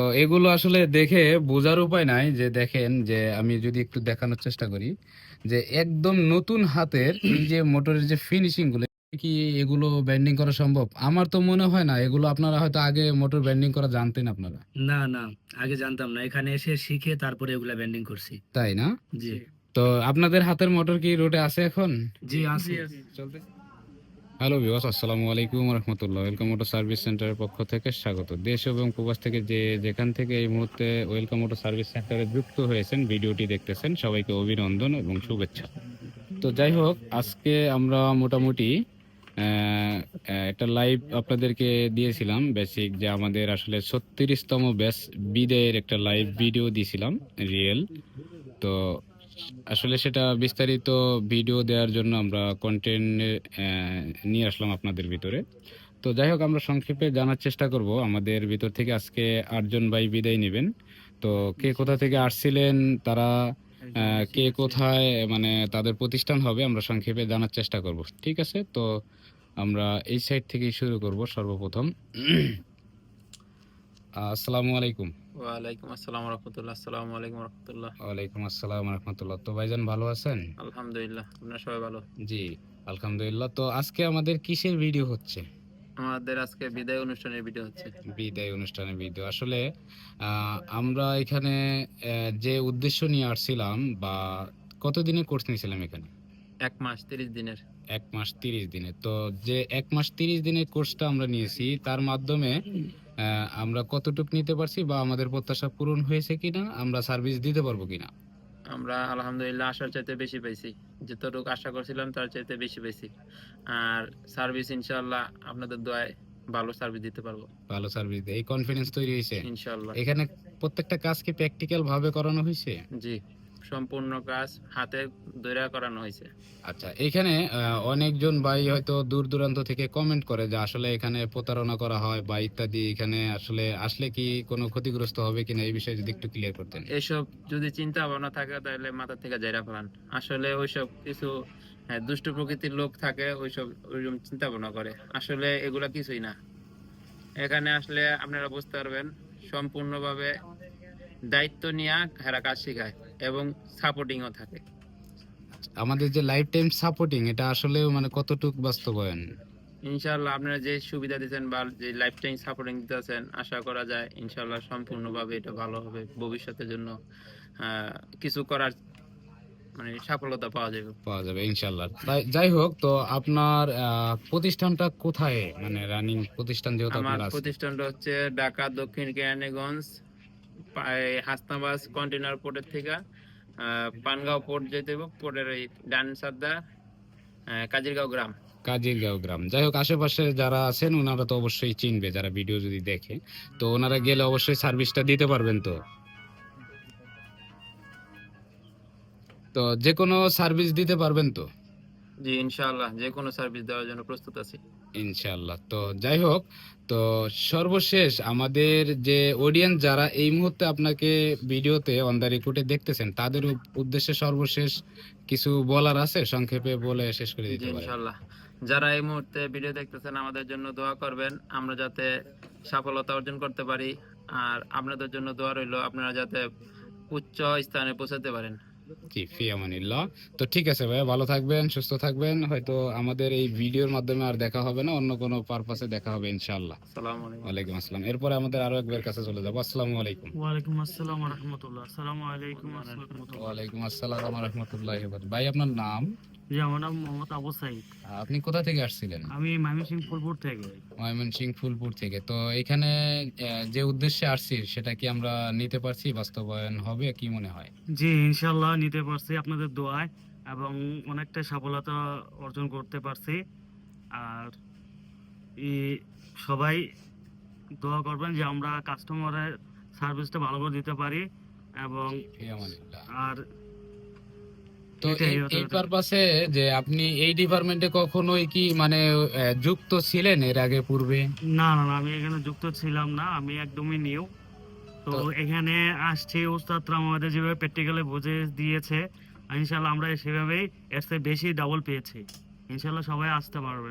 তো এগুলো আসলে দেখে বোঝার উপায় নাই, যে দেখেন যে আমি যদি একটু দেখানোর চেষ্টা করি যে একদম নতুন হাতের এই যে মোটরের যে ফিনিশিং গুলো, কি এগুলো ব্যান্ডিং করা সম্ভব? আমার তো মনে হয় না এগুলো। আপনারা হয়তো আগে মোটর ব্যান্ডিং করা জানতেন আপনারা, না না, আগে জানতাম না, এখানে এসে শিখে তারপরে এগুলা ব্যান্ডিং করছি। তাই না? জি তো আপনাদের হাতের মোটর কি রোডে আছে এখন? জি আছে। চলতে। হ্যালো ভিউয়ার্স, আসসালামু আলাইকুম রহমতুল্লাহ। ওয়েলকাম মোটর সার্ভিস সেন্টারের পক্ষ থেকে স্বাগত। দেশ এবং প্রবাস থেকে যেখান থেকে এই মুহূর্তে ওয়েলকাম মোটর সার্ভিস সেন্টারে যুক্ত হয়েছেন, ভিডিওটি দেখতেছেন, সবাইকে অভিনন্দন এবং শুভেচ্ছা। তো যাই হোক, আজকে আমরা মোটামুটি একটা লাইভ আপনাদেরকে দিয়েছিলাম, বেসিক যে আমাদের আসলে 36তম ব্যাচ বিদায়ের একটা লাইভ ভিডিও দিয়েছিলাম, রিয়েল। তো আসলে সেটা বিস্তারিত ভিডিও দেওয়ার জন্য আমরা কন্টেন্ট নিয়ে আসলাম আপনাদের ভিতরে। তো যাই হোক, আমরা সংক্ষেপে জানার চেষ্টা করব। আমাদের ভিতর থেকে আজকে 8জন ভাই বিদায় নেবেন। তো কে কোথা থেকে আসছিলেন, তারা কে কোথায়, মানে তাদের প্রতিষ্ঠান হবে, আমরা সংক্ষেপে জানার চেষ্টা করব। ঠিক আছে? তো আমরা এই সাইড থেকেই শুরু করব সর্বপ্রথম। আসসালামু আলাইকুম। ওয়ালাইকুম আসসালাম রাহমাতুল্লাহ। আসসালামু আলাইকুম রাহমাতুল্লাহ। ওয়ালাইকুম আসসালাম রহমতুল্লাহ। তো ভাইজান ভালো আছেন? আলহামদুলিল্লাহ, আপনারা সবাই ভালো? জি, আলহামদুলিল্লাহ। তো আজকে আমাদের কিসের ভিডিও হচ্ছে? আমাদের আজকে বিদায় অনুষ্ঠানের ভিডিও হচ্ছে। বিদায় অনুষ্ঠানের ভিডিও। আসলে আমরা এখানে যে উদ্দেশ্য নিয়ে আসছিলাম, বা কতদিনের কোর্স নিয়েছিলাম এখানে? 1 মাস 30 দিনের। 1 মাস 30 দিনের। তো যে 1 মাস 30 দিনের কোর্সটা আমরা নিয়েছি, তার মাধ্যমে আমরা কতটুক নিতে পারছি, বা আমাদের প্রত্যাশা পূরণ হয়েছে কিনা, আমরা সার্ভিস দিতে পারবো কিনা? আমরা আলহামদুলিল্লাহ আশার চাইতে বেশি পাইছি। যতটুকু আশা করছিলাম তার চাইতে বেশি পাইছি। আর সার্ভিস ইনশাআল্লাহ আপনাদের দোয়ায় ভালো সার্ভিস দিতে পারবো ভালো সার্ভিস দেয়, এই কনফিডেন্স তৈরি হয়েছে। ইনশাআল্লাহ। এখানে প্রত্যেকটা কাজ কি প্র্যাকটিক্যাল ভাবে করানো হয়েছে? জি, সম্পূর্ণ কাজ হাতে ধরে করানো হয়েছে। আচ্ছা, এখানে অনেকজন ভাই হয়তো দূর দূরান্ত থেকে কমেন্ট করে যে আসলে এখানে প্রতারণা করা হয় বা ইত্যাদি। এখানে আসলে আসলে কি কোনো ক্ষতিগ্রস্ত হবে কিনা, এই বিষয়ে যদি একটু ক্লিয়ার করতেন। এসব যদি চিন্তা ভাবনা থাকে তাহলে মাথা থেকে জায়রা ফেলান। আসলে ওইসব কিছু দুষ্ট প্রকৃতির লোক থাকে, ওইরকম চিন্তা ভাবনা করে। আসলে এগুলা কিছুই না। এখানে আসলে আপনারা বুঝতে পারবেন সম্পূর্ণভাবে দায়িত্ব নিয়ে হেরা কাজ শেখায় এবং সাপোর্টিংও থাকে। আমাদের যে লাইফ টাইম সাপোর্টিং, এটা আসলে মানে কতটুকু বাস্তবায়ন? ইনশাআল্লাহ আপনারা যে সুবিধা দিচ্ছেন বা যে লাইফ টাইম সাপোর্টিং দিতেছেন, আশা করা যায় ইনশাআল্লাহ সম্পূর্ণভাবে এটা ভালো হবে। ভবিষ্যতের জন্য কিছু করার মানে সফলতা পাওয়া যাবে। পাওয়া যাবে ইনশাল্লাহ। তাই যাই হোক, তো আপনার প্রতিষ্ঠানটা কোথায়, মানে রানিং প্রতিষ্ঠান যেহেতু আমার আপনার আছে? প্রতিষ্ঠানটা হচ্ছে ঢাকা দক্ষিণ কেরানীগঞ্জ, হাসনাবাদ কন্টেনার পোর্টের থেকে পানগাঁও পোর্ট যেতে হবে। পোর্টের এই ডান সাদা কাজিরগাঁও গ্রাম। কাজিরগাঁও গ্রাম। যাই হোক, আশেপাশে যারা আছেন ওনারা তো অবশ্যই চিনবে, যারা ভিডিও যদি দেখে। তো ওনারা গেলে অবশ্যই সার্ভিসটা দিতে পারবেন তো? তো যে কোনো সার্ভিস দিতে পারবেন তো? জি ইনশাআল্লাহ যে কোনো সার্ভিস দেওয়ার জন্য প্রস্তুত আছি। ইনশাআল্লাহ। তো যাই হোক, তো সর্বশেষ আমাদের যে অডিয়েন্স যারা এই মুহূর্তে আপনাকে ভিডিওতে অন দ্য রেকর্ডে দেখতেছেন, তাদের উদ্দেশ্যে সর্বশেষ কিছু বলার আছে? সংক্ষেপে বলে শেষ করে জি দিতে পারেন। ইনশাআল্লাহ, যারা এই মুহূর্তে ভিডিও দেখতেছেন আমাদের জন্য দোয়া করবেন, আমরা যাতে সফলতা অর্জন করতে পারি। আর আপনাদের জন্য দোয়া রইল, আপনারা যাতে উচ্চ স্থানে পৌঁছাতে পারেন। জি, ফি আমানিল্লাহ। তো ঠিক আছে ভাইয়া, ভালো থাকবেন, সুস্থ থাকবেন। হয়তো আমাদের এই ভিডিওর মাধ্যমে আর দেখা হবে না, অন্য কোনো পারপাসে দেখা হবে ইনশাআল্লাহ। আসসালামু আলাইকুম। ওয়ালাইকুম আসসালাম। এরপরে আমাদের আরো একবার কাছে চলে যাবো। আসসালামু আলাইকুম। ওয়ালাইকুম আসসালাম ওয়া রাহমাতুল্লাহ। আসসালামু আলাইকুম ওয়া রাহমাতুল্লাহ। ওয়ালাইকুম আসসালাম ওয়া রাহমাতুল্লাহি ওয়া বারাকাতুহু। ভাই, আপনার নাম? জি, আমার নাম মোহাম্মদ আবু সাইদ। আপনি কোথা থেকে আসছিলেন? আমি ময়মনসিংহ ফুলপুর থেকে। ময়মনসিংহ ফুলপুর থেকে। তো এখানে যে উদ্দেশ্যে আসছি সেটা কি আমরা নিতে পারছি, বাস্তবায়ন হবে কি মনে হয়? জি, ইনশাআল্লাহ নিতে পারছি আপনাদের দোয়ায়, এবং অনেকটা সফলতা অর্জন করতে পারছি। আর সবাই দোয়া করবেন যে আমরা কাস্টমারের সার্ভিসটা ভালো করে দিতে পারি। এবং ফি আমানিল্লাহ। আর তো এটাই এই পারপাসে যে আপনি এই ডিপার্টমেন্টে কখনোই কি মানে যুক্ত ছিলেন এর আগে পূর্বে? না না না, আমি এখানে যুক্ত ছিলাম না, আমি একদমই নিউ। তো তো এখানে আসছি, উস্তাদরা আমাদের যেভাবে প্র্যাকটিক্যালি বুঝে দিয়েছে, ইনশাল্লাহ আমরা সেভাবেই এর চেয়ে বেশি ডাবল পেয়েছি। ইনশাল্লাহ সবাই আসতে পারবে।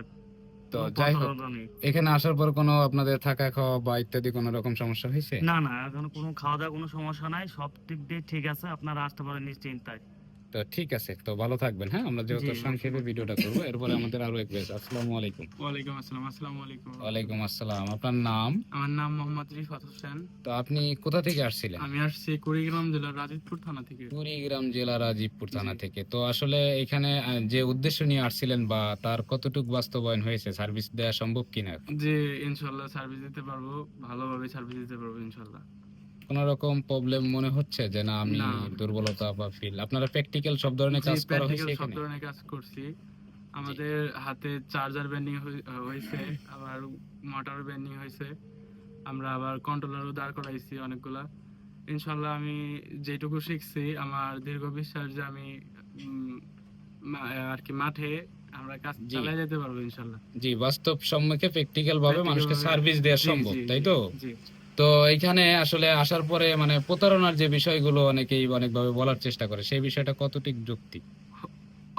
তো কোনো যাই হোক, প্রতারণা নেই। এখানে আসার পর কোনো আপনাদের থাকা খাওয়া বা ইত্যাদি কোনো রকম সমস্যা হয়েছে? না না, এখন কোনো খাওয়া দাওয়া কোনো সমস্যা নাই, সব দিক দিয়ে ঠিক আছে, আপনারা আসতে পারেন নিশ্চিন্তায়। তো ঠিক আছে, তো ভালো থাকবেন। হ্যাঁ, আমরা যেহেতু জি সংক্ষেপে ভিডিওটা করবো, এরপরে আমাদের আরো এক বেশ। আসসালামু আলাইকুম। ওয়ালাইকুম আসসালাম। আসসালামু আলাইকুম। ওয়ালাইকুম আসসালাম, আপনার নাম? আমার নাম মোহাম্মদ রিফাত হোসেন। তো আপনি কোথা থেকে আসছিলেন? আমি আসছি কুড়িগ্রাম জেলার রাজীবপুর থানা থেকে। কুড়িগ্রাম জেলা রাজীবপুর থানা জি। থেকে। তো আসলে এখানে যে উদ্দেশ্য নিয়ে আসছিলেন বা তার কতটুকু বাস্তবায়ন হয়েছে, সার্ভিস দেওয়া সম্ভব কিনা? যে ইনশাল্লাহ সার্ভিস দিতে পারবো, ভালোভাবে সার্ভিস দিতে পারবো ইনশাল্লাহ। কোনো রকম প্রবলেম মনে হচ্ছে যে না আমি না। দুর্বলতা বা ফিল? আপনারা প্র্যাকটিক্যাল সব ধরনের জি, কাজ করা হয়েছে প্র্যাকটিক্যাল সব এখানে? ধরনের কাজ করছি। আমাদের হাতে চার্জার বেন্ডিং হয়েছে, আবার মোটর বেন্ডিং হয়েছে। আমরা আবার কন্ট্রোলারও দাঁড় করাইছি অনেকগুলা। ইনশাল্লাহ আমি যেটুকু শিখছি, আমার দীর্ঘ বিশ্বাস যে আমি উম, আর কি মাঠে আমরা কাজ জি চালিয়ে যেতে পারবো ইনশাল্লাহ। জি, বাস্তব সম্মুখে প্র্যাকটিক্যাল ভাবে প্র্যাকটিক্যাল মানুষকে ভাবে। সার্ভিস দেওয়া জি সম্ভব, জি তাই জি তো? জি। তো এখানে আসলে আসার পরে মানে প্রতারণার যে বিষয়গুলো অনেকেই অনেকভাবে বলার চেষ্টা করে, সেই বিষয়টা কতটুকু যুক্তি?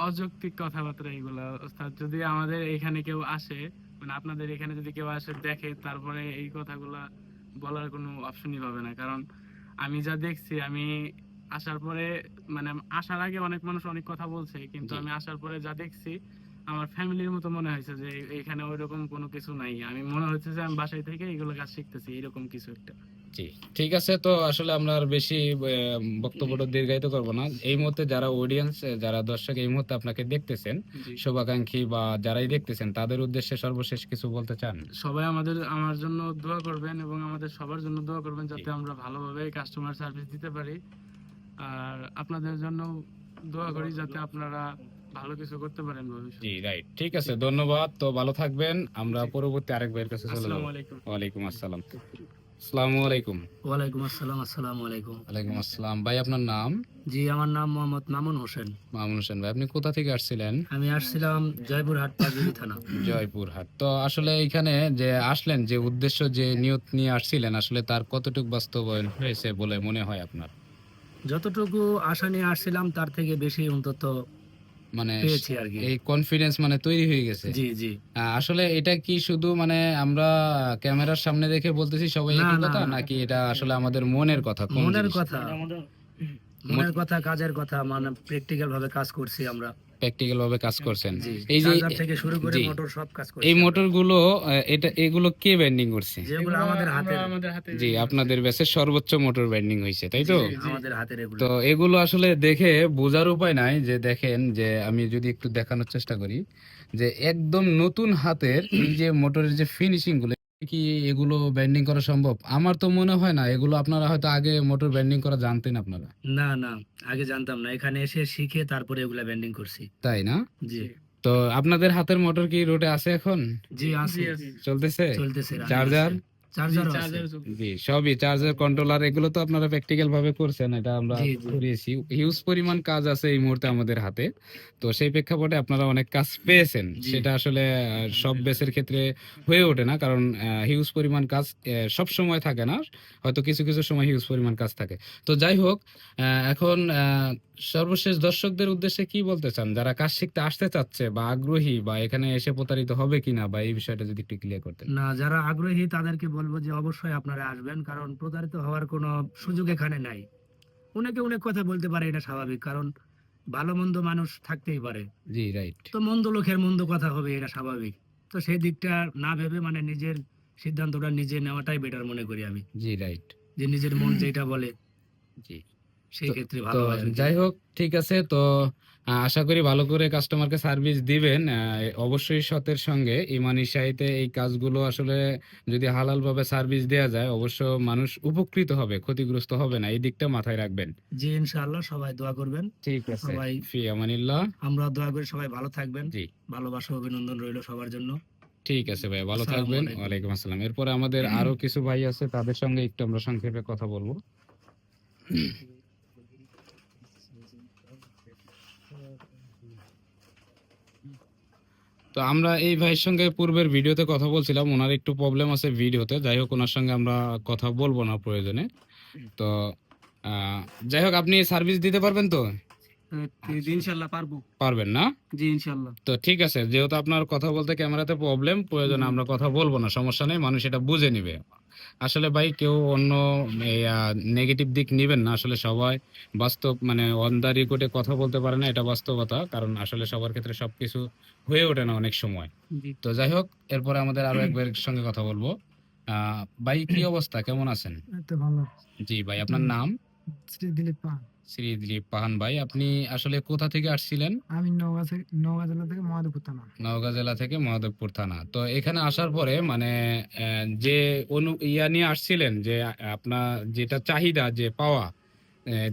অযৌক্তিক কথাবার্তা এগুলা ওস্তাদ। যদি আমাদের এখানে কেউ আসে, মানে আপনাদের এখানে যদি কেউ আসে দেখে, তারপরে এই কথাগুলা বলার কোনো অপশনই পাবে না। কারণ আমি যা দেখছি, আমি আসার পরে, মানে আসার আগে অনেক মানুষ অনেক কথা বলছে, কিন্তু জি আমি আসার পরে যা দেখছি, আমার ফ্যামিলির মতো মনে হয়েছে যে এখানে ওইরকম কোনো কিছু নাই। আমি মনে হচ্ছে যে আমি বাসায় থেকে এগুলো কাজ শিখতেছি, এরকম কিছু একটা। জি, ঠিক আছে। তো আসলে আমরা আর বেশি বক্তব্যটা দীর্ঘায়িত করব না। এই মুহূর্তে যারা অডিয়েন্স, যারা দর্শক এই মুহূর্তে আপনাকে দেখতেছেন, জি। শুভাকাঙ্ক্ষী বা যারাই দেখতেছেন, তাদের উদ্দেশ্যে সর্বশেষ কিছু বলতে চান? সবাই আমার জন্য দোয়া করবেন এবং আমাদের সবার জন্য দোয়া করবেন, জি যাতে আমরা ভালোভাবে কাস্টমার সার্ভিস দিতে পারি। আর আপনাদের জন্য দোয়া করি যাতে আপনারা ভালো কিছু করতে পারেন জি, ভবিষ্যতে। রাইট, ঠিক আছে, জি ধন্যবাদ। তো ভালো থাকবেন, আমরা জি। পরবর্তী আরেক ভাইয়ের কাছে চলে আসসালামু যাব। আলাইকুম। ওয়ালাইকুম আসসালাম। আসসালামু আলাইকুম। ওয়ালাইকুম আসসালাম। আসসালামু আলাইকুম। ওয়ালাইকুম আসসালাম। ভাই, আপনার নাম? জি, আমার নাম মোহাম্মদ মামুন হোসেন। মামুন হোসেন ভাই, আপনি কোথা থেকে আসছিলেন? আমি আসছিলাম জয়পুরহাট পাঁচবিবি থানা। জয়পুরহাট। তো আসলে এখানে যে আসলেন, যে উদ্দেশ্য যে নিয়ত নিয়ে আসছিলেন, আসলে তার কতটুকু বাস্তবায়ন হয়েছে বলে মনে হয় আপনার? যতটুকু আশা নিয়ে আসছিলাম তার থেকে বেশি অন্তত মানে পেয়েছি আর কি। এই কনফিডেন্স মানে তৈরি হয়ে গেছে? জি জি। আসলে এটা কি শুধু মানে আমরা ক্যামেরার সামনে দেখে বলতেছি সবাই না একই না কথা, না, নাকি এটা আসলে আমাদের মনের কথা? কোন মনের জিনিস? কথা, এটা আমাদের মনের কথা, কাজের কথা, মানে প্র্যাকটিক্যাল ভাবে কাজ করছি আমরা। প্র্যাকটিক্যাল ভাবে কাজ করছেন? জি, এই যে চার্জার থেকে শুরু করে জি, মোটর সব কাজ করছি এই আমরা। মোটর গুলো এগুলো কে ব্যান্ডিং করছে? যেগুলো আমাদের হাতের। আমাদের হাতে জি, আপনাদের ব্যাচের সর্বোচ্চ মোটর ব্যান্ডিং হয়েছে, তাই জি, তো? আমাদের হাতের এগুলো। তো এগুলো আসলে দেখে বোঝার উপায় নাই। যে দেখেন, যে আমি যদি একটু দেখানোর চেষ্টা করি, যে একদম নতুন হাতের এই যে মোটরের যে ফিনিশিং গুলো, কি এগুলো ব্যান্ডিং করা সম্ভব? আমার তো মনে হয় না। এগুলো আপনারা হয়তো আগে মোটর ব্যান্ডিং করা জানতেন আপনারা, না না, আগে জানতাম না, এখানে এসে শিখে তারপরে এগুলা ব্যান্ডিং করছি। তাই না? জি তো আপনাদের হাতের মোটর কি রোডে আছে এখন? জি, আছে, চলতেছে? চলতেছে, running চার্জার? আছে। চার্জারও আছে। চার্জার। জি, সবই, চার্জার, কন্ট্রোলার, এগুলো তো আপনারা প্র্যাকটিক্যাল ভাবে করছেন, এটা আমরা জি জি। করিয়েছি। হিউজ পরিমাণ কাজ আছে এই মুহূর্তে আমাদের হাতে। তো সেই প্রেক্ষাপটে আপনারা অনেক কাজ পেয়েছেন, জি। সেটা আসলে সব বেসের ক্ষেত্রে হয়ে ওঠে না, কারণ হিউজ পরিমাণ কাজ সব সময় থাকে না, হয়তো কিছু কিছু সময় হিউজ পরিমাণ কাজ থাকে। তো যাই হোক, এখন সর্বশেষ দর্শকদের উদ্দেশ্যে কি বলতে চান, যারা কাজ শিখতে আসতে চাচ্ছে বা আগ্রহী, বা এখানে এসে প্রতারিত হবে কিনা, বা এই বিষয়টা যদি একটু ক্লিয়ার করতেন? না, যারা আগ্রহী তাদেরকে বলবো যে অবশ্যই আপনারা আসবেন, কারণ প্রতারিত হওয়ার কোনো সুযোগ এখানে নাই। অনেকে অনেক কথা বলতে পারে, এটা স্বাভাবিক, কারণ ভালো মন্দ মানুষ থাকতেই পারে। জি, রাইট। তো মন্দ লোকের মন্দ কথা হবে, এটা স্বাভাবিক। তো সেই দিকটা না ভেবে মানে নিজের সিদ্ধান্তটা নিজে নেওয়াটাই বেটার মনে করি আমি। জি, রাইট। যে নিজের মন যেটা বলে জি। সেই তো ক্ষেত্রে তো ভালো হয় আর কি। যাই হোক, ঠিক আছে। তো আশা করি ভালো করে কাস্টমারকে সার্ভিস দিবেন। অবশ্যই সতের সঙ্গে ইমানি সাহিতে এই কাজগুলো আসলে যদি হালাল ভাবে সার্ভিস দেওয়া যায়, অবশ্য মানুষ উপকৃত হবে, ক্ষতিগ্রস্ত হবে না, এই দিকটা মাথায় রাখবেন। জি, ইনশাআল্লাহ সবাই দোয়া করবেন। ঠিক আছে, সবাই, ফি আমানিল্লাহ। আমরা দোয়া করি সবাই ভালো থাকবেন। জি, ভালোবাসা অভিনন্দন রইল সবার জন্য। ঠিক আছে ভাই, ভালো আসসালামু থাকবেন। আলাইকুম। ওয়ালাইকুম আসসালাম। এরপরে আমাদের আরো কিছু ভাই আছে, তাদের সঙ্গে একটু আমরা সংক্ষেপে কথা বলবো। তো আমরা এই ভাইয়ের সঙ্গে পূর্বের ভিডিওতে কথা বলছিলাম, ওনার একটু প্রবলেম আছে ভিডিওতে। যাই হোক, ওনার সঙ্গে আমরা কথা বলবো না প্রয়োজনে। তো আহ, যাই হোক, আপনি সার্ভিস দিতে পারবেন তো? ইনশাল্লাহ পারবো। পারবেন না? জি ইনশাল্লাহ। তো ঠিক আছে, যেহেতু আপনার কথা বলতে ক্যামেরাতে প্রবলেম, প্রয়োজনে আমরা কথা বলবো না, সমস্যা নেই, মানুষ এটা বুঝে নিবে। আসলে ভাই কেউ অন্য নেগেটিভ দিক নিবেন না, আসলে সবাই বাস্তব মানে অন দা রেকর্ডে কথা বলতে পারে না, এটা বাস্তবতা, কারণ আসলে সবার ক্ষেত্রে সবকিছু হয়ে ওঠে না অনেক সময়। জি তো যাই হোক, এরপরে আমাদের আরো এক ভাইয়ের সঙ্গে কথা বলবো। ভাই কি অবস্থা, কেমন আছেন? তো ভালো। জি ভাই, আপনার নাম? শ্রী দিলীপ পাহাড়। শ্রী দিলীপ পাহান ভাই, আপনি আসলে কোথা থেকে আসছিলেন? আমি নওগাঁ জেলা থেকে মহাদেবপুর থানা। নওগাঁ জেলা থেকে মহাদেবপুর থানা। তো এখানে আসার পরে মানে যে ইয়া নিয়ে আসছিলেন যে আপনার যেটা চাহিদা যে পাওয়া,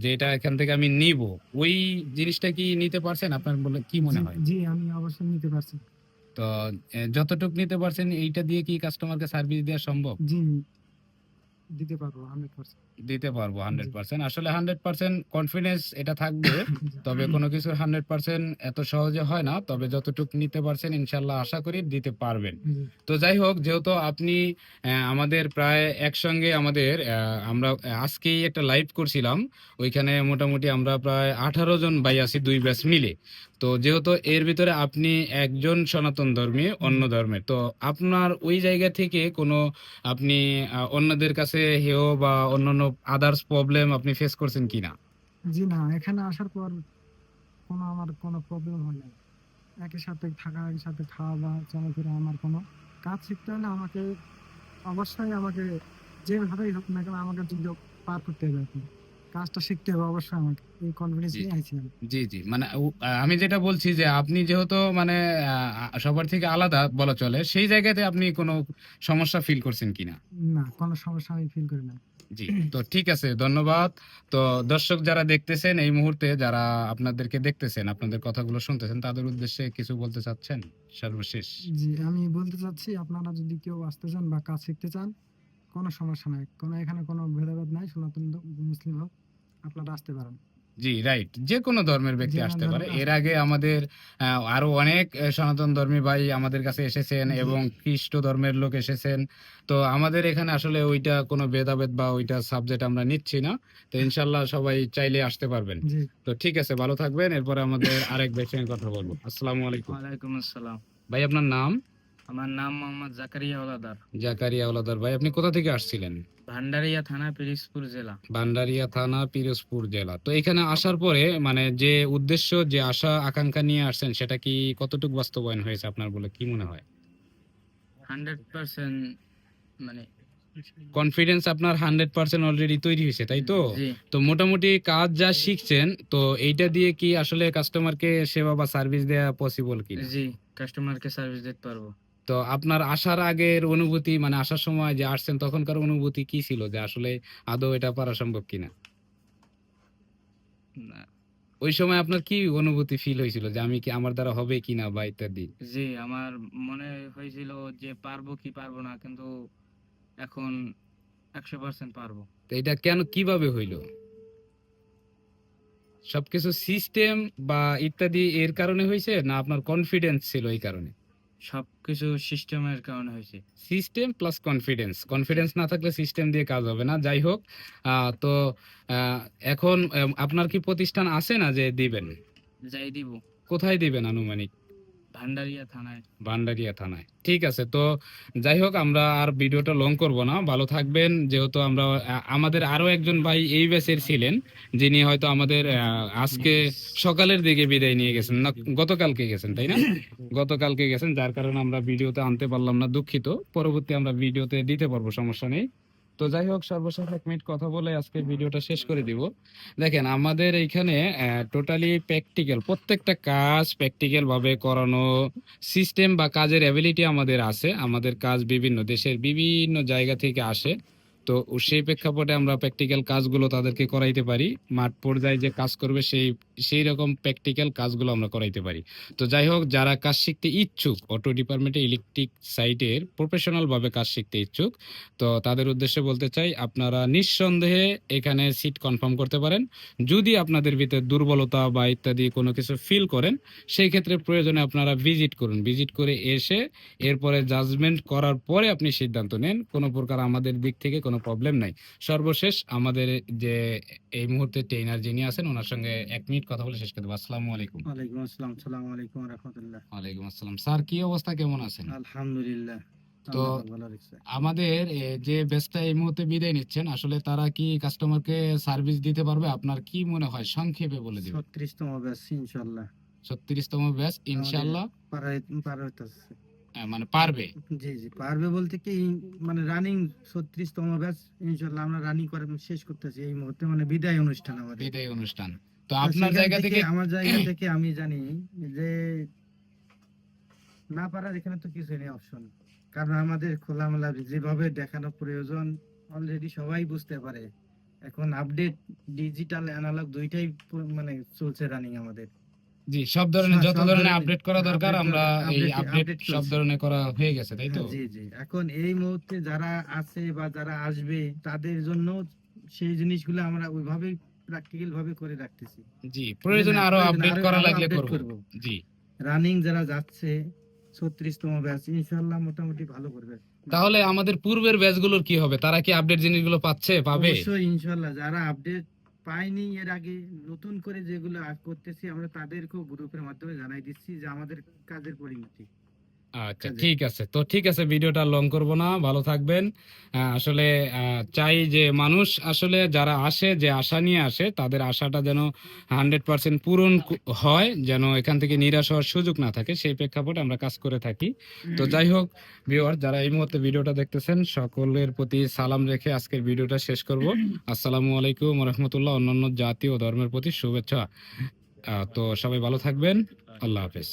যেটা এখান থেকে আমি নিব, ওই জিনিসটা কি নিতে পারছেন? আপনার বলে কি মনে হয়? জি আমি অবশ্যই নিতে পারছি। তো যতটুকু নিতে পারছেন এইটা দিয়ে কি কাস্টমারকে সার্ভিস দেওয়া সম্ভব? জি দিতে পারবো 100%। দিতে পারবো 100%। আসলে 100% কনফিডেন্স এটা থাকবে, তবে কোনো কিছু 100% এত সহজে হয় না, তবে যতটুকু নিতে পারছেন ইনশাল্লাহ আশা করি দিতে পারবেন। তো যাই হোক, যেহেতু আপনি আমাদের প্রায় একসঙ্গে আমাদের আমরা আজকেই একটা লাইভ করছিলাম, ওইখানে মোটামুটি আমরা প্রায় 18 জন ভাই আছি, 2 ব্যাচ মিলে। তো যেহেতু এর ভিতরে আপনি একজন সনাতন ধর্মী, অন্য ধর্মের, তো আপনার ওই জায়গা থেকে কোনো আপনি অন্যদের কাছে হেয় বা অন্যান্য আদার্স প্রবলেম আপনি ফেস করছেন কিনা? জি না, এখানে আসার পর আমার কোনো প্রবলেম হয় নাই। একই সাথে থাকা, একই সাথে খাওয়া দাওয়া, চলাফেরা, আমার কোনো কাজ শিখতে হলে অবশ্যই আমাকে যেভাবেই হোক না কেন আমাকে যুগ পার করতে হবে। এখন কাজটা শিখতে হবে অবশ্যই আমাকে, এই কনফিডেন্স জি নিয়ে আইছি আমি। জি জি, মানে আমি যেটা বলছি যে আপনি যেহেতু মানে সবার থেকে আলাদা বলা চলে, সেই জায়গাতে আপনি কোনো সমস্যা ফিল করছেন কিনা? না, কোনো সমস্যা আমি ফিল করি না। জি, তো ঠিক আছে, ধন্যবাদ। তো দর্শক যারা দেখতেছেন এই মুহূর্তে, যারা আপনাদেরকে দেখতেছেন, আপনাদের কথাগুলো শুনতেছেন, তাদের উদ্দেশ্যে কিছু বলতে চাচ্ছেন সর্বশেষ? জি আমি বলতে চাচ্ছি, আপনারা যদি কেউ আসতে চান বা কাজ শিখতে চান, কোনো সমস্যা নাই, এখানে কোনো ভেদাভেদ নাই, সনাতন মুসলিম হোক, আপনারা আসতে পারেন। জি রাইট, যে কোনো ধর্মের ব্যক্তি যে কোনো আসতে পারে। ধর্মের এর আসতে আগে আমাদের আরো অনেক সনাতন ধর্মী ভাই আমাদের কাছে এসেছেন জি। এবং খ্রিস্ট ধর্মের লোক এসেছেন। তো আমাদের এখানে আসলে ওইটা কোনো ভেদাভেদ বা ওইটা সাবজেক্ট আমরা নিচ্ছি না। তো ইনশাল্লাহ সবাই চাইলে আসতে পারবেন। জি তো ঠিক আছে, ভালো থাকবেন। এরপরে আমাদের আরেক ভাইয়ের সঙ্গে কথা বলবো। আসসালামু আলাইকুম। ওয়ালাইকুম আসসালাম। ভাই আপনার নাম? আমার নাম মোহাম্মদ জাকারিয়া ওলাদার, জাকারিয়া আওলাদার ভাই, আপনি কোথা থেকে আসছিলেন? ভান্ডারিয়া থানা, পিরিজপুর জেলা। ভান্ডারিয়া থানা, পিরোজপুর জেলা। তো এখানে আসার পরে মানে যে উদ্দেশ্য, যে আশা আকাঙ্ক্ষা নিয়ে আসছেন, সেটা কি কতটুকু বাস্তবায়ন হয়েছে আপনার বলে কি মনে হয়? 100% মানে কনফিডেন্স আপনার 100% অলরেডি তৈরি হয়েছে, তাই তো? জি তো মোটামুটি কাজ যা শিখছেন, তো এইটা দিয়ে কি আসলে কাস্টমারকে সেবা বা সার্ভিস দেওয়া পসিবল কিনা? জি কাস্টমারকে সার্ভিস দিতে পারবো। তো আপনার আসার আগের অনুভূতি, মানে আসার সময় যে আসছেন তখনকার অনুভূতি কি ছিল, যে আসলে আদৌ এটা পারা সম্ভব কিনা? না, ওই সময় আপনার কি অনুভূতি ফিল হয়েছিল, যে আমি কি, আমার দ্বারা হবে কিনা বা ইত্যাদি? জি আমার মনে হয়েছিল যে পারবো কি পারবো না, কিন্তু এখন 100% পারবো। তো এটা কেন, কিভাবে হইলো? সবকিছু সিস্টেম বা ইত্যাদি এর কারণে হয়েছে, না আপনার কনফিডেন্স ছিল এই কারণে? সবকিছু সিস্টেমের কারণে হয়েছে। সিস্টেম প্লাস কনফিডেন্স, কনফিডেন্স না থাকলে সিস্টেম দিয়ে কাজ হবে না। যাই হোক, তো আহ, এখন আপনার কি প্রতিষ্ঠান আছে না যে দিবেন? যাই দিব কোথায় দিবেন আনুমানিক? ভান্ডারিয়া থানায়। ভান্ডারিয়া থানায়। ঠিক আছে, তো যাই হোক, আমরা আর ভিডিওটা লং করব না, ভালো থাকবেন। যেহেতু আমরা আমাদের আরো একজন ভাই এই ব্যাচের ছিলেন, যিনি হয়তো আমাদের আজকে সকালের দিকে বিদায় নিয়ে গেছেন, না গতকালকে গেছেন, তাই না? গতকালকে গেছেন, যার কারণে আমরা ভিডিওতে আনতে পারলাম না, দুঃখিত। পরবর্তী আমরা ভিডিওতে দিতে পারবো, সমস্যা নেই। তো যাই হোক, সর্বশেষ 1 মিনিট কথা বলে আজকে ভিডিওটা শেষ করে দিব। দেখেন, আমাদের এইখানে টোটালি প্র্যাকটিক্যাল, প্রত্যেকটা কাজ প্র্যাকটিক্যাল ভাবে করানো সিস্টেম বা কাজের অ্যাবিলিটি আমাদের আছে। আমাদের কাজ বিভিন্ন দেশের বিভিন্ন জায়গা থেকে আসে। তো সেই প্রেক্ষাপটে আমরা প্র্যাকটিক্যাল কাজগুলো তাদেরকে করাইতে পারি। মাঠ পর্যায়ে যে কাজ করবে সেই রকম প্র্যাকটিক্যাল কাজগুলো আমরা করাইতে পারি। তো যাই হোক, যারা কাজ শিখতে ইচ্ছুক, অটো ডিপার্টমেন্টে ইলেকট্রিক সাইটের প্রফেশনাল ভাবে কাজ শিখতে ইচ্ছুক, তো তাদের উদ্দেশ্যে বলতে চাই, আপনারা নিঃসন্দেহে এখানে সিট কনফার্ম করতে পারেন। যদি আপনাদের ভিতরে দুর্বলতা বা ইত্যাদি কোনো কিছু ফিল করেন, সেই ক্ষেত্রে প্রয়োজনে আপনারা ভিজিট করুন। ভিজিট করে এসে এরপরে জাজমেন্ট করার পরে আপনি সিদ্ধান্ত নেন। কোনো প্রকার আমাদের দিক থেকে কোনো কোনো প্রবলেম নাই। সর্বশেষ আমাদের যে এই মুহূর্তে ট্রেনার যিনি আছেন ওনার সঙ্গে 1 মিনিট কথা বলে শেষ করে দেবো। আসসালামু আলাইকুম। ওয়ালাইকুম আসসালাম, আসসালামু আলাইকুম রাহমাতুল্লাহ। ওয়ালাইকুম আসসালাম। স্যার কি অবস্থা, কেমন আছেন? আলহামদুলিল্লাহ, তো আল্লাহ ভালো রাখছে। আমাদের যে ব্যাচটা এই মুহূর্তে বিদায় নিচ্ছেন, আসলে তারা কি কাস্টমারকে সার্ভিস দিতে পারবে? আপনার কি মনে হয়, সংক্ষেপে বলে দিবেন। 36তম ব্যাচ ইনশাআল্লাহ 36তম ব্যাচ ইনশাআল্লাহ পার হইতাছে। মানে পারবে। জি জি, পারবে বলতে কি, মানে রানিং 36তম ব্যাচ ইনশাআল্লাহ আমরা রানিং করে শেষ করতেছি এই মুহূর্তে, মানে বিদায় অনুষ্ঠান আমাদের। বিদায় অনুষ্ঠান। তো তো আপনার সেখান জায়গা থেকে আমার জায়গা থেকে আমি জানি যে না পারার এখানে তো কিছু নেই অপশন, কারণ আমাদের খোলামেলা যেভাবে দেখানো প্রয়োজন অলরেডি সবাই বুঝতে পারে। এখন আপডেট ডিজিটাল অ্যানালগ দুইটাই মানে চলছে রানিং আমাদের। জি, সব ধরনের যত সব ধরনের ধরনের আপডেট করা দরকার আমরা এই আপডেট আপডেট সব চলছে। ধরনের করা হয়ে গেছে, তাই তো? হ্যাঁ, জি জি, এখন এই মুহূর্তে যারা আছে বা যারা আসবে তাদের জন্য সেই জিনিসগুলো আমরা ওইভাবেই প্র্যাকটিক্যাল ভাবে করে রাখতেছি। জি, প্রয়োজনে আরো প্রয়োজনে আপডেট আরো করা আরো লাগলে আপডেট করব। করব। জি, রানিং যারা যাচ্ছে 36তম ব্যাচ ইনশাআল্লাহ মোটামুটি ভালো করবে। তাহলে আমাদের পূর্বের ব্যাচগুলোর কি হবে? তারা কি আপডেট জিনিসগুলো পাবে? অবশ্যই ইনশাআল্লাহ, যারা আপডেট পায়নি এর আগে, নতুন করে যেগুলো করতেছি আমরা তাদেরকেও গ্রুপের মাধ্যমে জানাই দিচ্ছি যে আমাদের কাজের পরিণতি। আচ্ছা, কাজে ঠিক আছে। তো ঠিক আছে, ভিডিওটা লং করব না, ভালো থাকবেন। আসলে চাই যে মানুষ আসলে যারা আসে, যে আশা নিয়ে আসে, তাদের আশাটা যেন 100% পূরণ হয়, যেন এখান থেকে নিরাশ হওয়ার সুযোগ না থাকে, সেই প্রেক্ষাপটে আমরা কাজ করে থাকি। তো যাই হোক ভিউয়ার, যারা এই মুহূর্তে ভিডিওটা দেখতেছেন সকলের প্রতি সালাম রেখে আজকের ভিডিওটা শেষ করব। আসসালামু আলাইকুম ওয়া রাহমাতুল্লাহ। অন্যান্য জাতি ও ধর্মের প্রতি শুভেচ্ছা। তো সবাই ভালো থাকবেন। আল্লাহ হাফেজ।